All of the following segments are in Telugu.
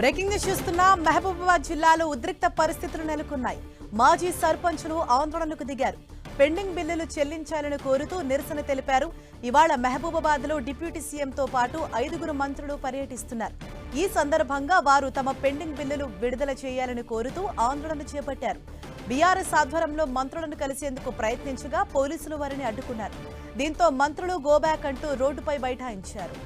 బ్రేకింగ్ న్యూస్ చూస్తున్నా మహబూబాబాద్ జిల్లాలో ఉద్రిక్త పరిస్థితులు నెలకొన్నాయి. మాజీ సర్పంచులు ఆందోళనకు దిగారు. పెండింగ్ బిల్లులు చెల్లించాలని కోరుతూ నిరసన తెలిపారు. ఇవాళ మహబూబాబాద్ లో డిప్యూటీ సీఎంతో పాటు 5 మంత్రులు పర్యటిస్తున్నారు. ఈ సందర్భంగా వారు తమ పెండింగ్ బిల్లులు విడుదల చేయాలని కోరుతూ ఆందోళన చేపట్టారు. బీఆర్ఎస్ ఆధ్వర్యంలో మంత్రులను కలిసేందుకు ప్రయత్నించగా పోలీసులు వారిని అడ్డుకున్నారు. దీంతో మంత్రులు గోబ్యాక్ అంటూ రోడ్డుపై బైఠాయించారు.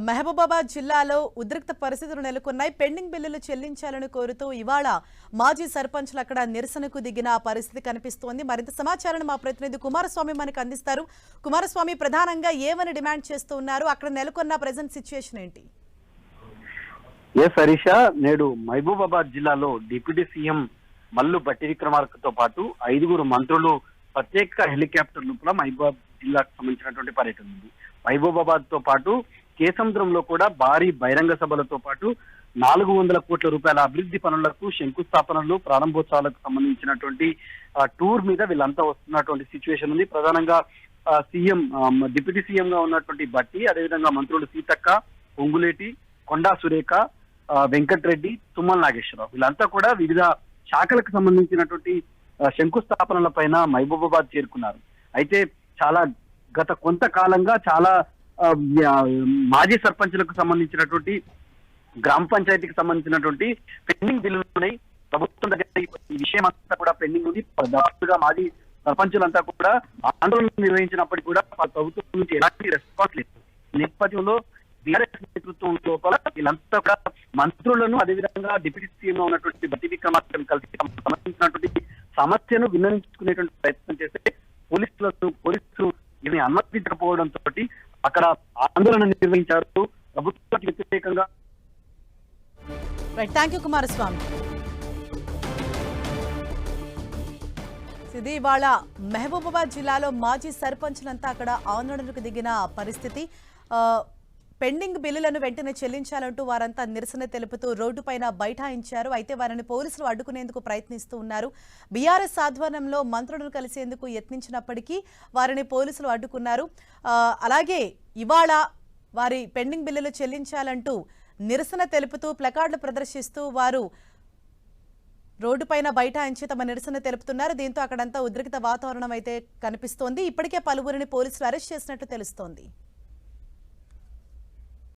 మహబూబాబాద్ జిల్లాలో ఉద్రిక్త పరిస్థితులు నెలకొన్నాయి. పెండింగ్ బిల్లులు చెల్లించాలని కోరుతూ ఇవాళ మాజీ సర్పంచులు అక్కడ నిరసనకు దిగిన పరిస్థితి కనిపిస్తోంది. మరింత సమాచారాన్ని మా ప్రతినిధి కుమారస్వామి మనకు అందిస్తారు. కుమారస్వామి, ప్రధానంగా ఏమని డిమాండ్ చేస్తూ ఉన్నారు? అక్కడ నెలకొన్న ప్రెజెంట్ సిచ్యుయేషన్ ఏంటి? హరీష, నేడు మహబూబాబాద్ జిల్లాలో డిప్యూటీ సీఎం మల్లు బట్టి విక్రమార్కతో పాటు 5 మంత్రులు ప్రత్యేక హెలికాప్టర్ లోపల మహబూబాబాద్ జిల్లాకు సంబంధించినటువంటి పర్యటన ఉంది. మహబూబాబాద్ తో పాటు కేసముద్రంలో కూడా భారీ బహిరంగ సభలతో పాటు 400 కోట్ల రూపాయల అభివృద్ధి పనులకు శంకుస్థాపనలు, ప్రారంభోత్సవాలకు సంబంధించినటువంటి టూర్ మీద వీళ్ళంతా వస్తున్నటువంటి సిచ్యువేషన్ ఉంది. ప్రధానంగా సీఎం డిప్యూటీ సీఎం గా ఉన్నటువంటి బట్టి, అదేవిధంగా మంత్రులు సీతక్క, పొంగులేటి, కొండా సురేఖ, వెంకటరెడ్డి, తుమ్మల నాగేశ్వరరావు వీళ్ళంతా కూడా వివిధ శాఖలకు సంబంధించినటువంటి శంకుస్థాపనల పైన మహబూబాబాద్ చేరుకున్నారు. అయితే గత కొంతకాలంగా చాలా మాజీ సర్పంచులకు సంబంధించినటువంటి గ్రామ పంచాయతీకి సంబంధించినటువంటి పెండింగ్ బిల్లులు ఉన్నాయి. ప్రభుత్వం దగ్గర ఈ విషయం అంతా కూడా పెండింగ్ ఉంది. దాదాపుగా మాజీ సర్పంచులంతా కూడా ఆందోళన నిర్వహించినప్పటికీ కూడా ప్రభుత్వం నుంచి ఎలాంటి రెస్పాన్స్ లేదు. నేపథ్యంలో బీఆర్ఎస్ నేతృత్వం లోపల వీళ్ళంతా కూడా మంత్రులను, అదేవిధంగా డిప్యూటీ సీఎం ఉన్నటువంటి బట్టి విక్రమార్కను కలిసి సంబంధించినటువంటి సమస్యను విన్నవించుకునేటువంటి ప్రయత్నం చేస్తే పోలీసులు ఇవి అనుమతించకపోవడంతో అక్కడ ఆందోళన నిర్వహించారు. ప్రభుత్వానికి వ్యతిరేకంగా. Thank you Kumaraswamy. ఇది ఇవాళ మహబూబాబాద్ జిల్లాలో మాజీ సర్పంచులంతా అక్కడ ఆందోళనకు దిగిన పరిస్థితి. పెండింగ్ బిల్లులను వెంటనే చెల్లించాలంటూ వారంతా నిరసన తెలుపుతూ రోడ్డుపైన బైఠాయించారు. అయితే వారిని పోలీసులు అడ్డుకునేందుకు ప్రయత్నిస్తూ ఉన్నారు. బీఆర్ఎస్ ఆధ్వర్యంలో మంత్రులను కలిసేందుకు యత్నించినప్పటికీ వారిని పోలీసులు అడ్డుకున్నారు. అలాగే ఇవాళ వారి పెండింగ్ బిల్లులు చెల్లించాలంటూ నిరసన తెలుపుతూ ప్లకార్డులు ప్రదర్శిస్తూ వారు రోడ్డుపైన బైఠాయించి తమ నిరసన తెలుపుతున్నారు. దీంతో అక్కడంతా ఉద్రిక్త వాతావరణం అయితే కనిపిస్తోంది. ఇప్పటికే పలువురిని పోలీసులు అరెస్ట్ చేసినట్టు తెలుస్తోంది.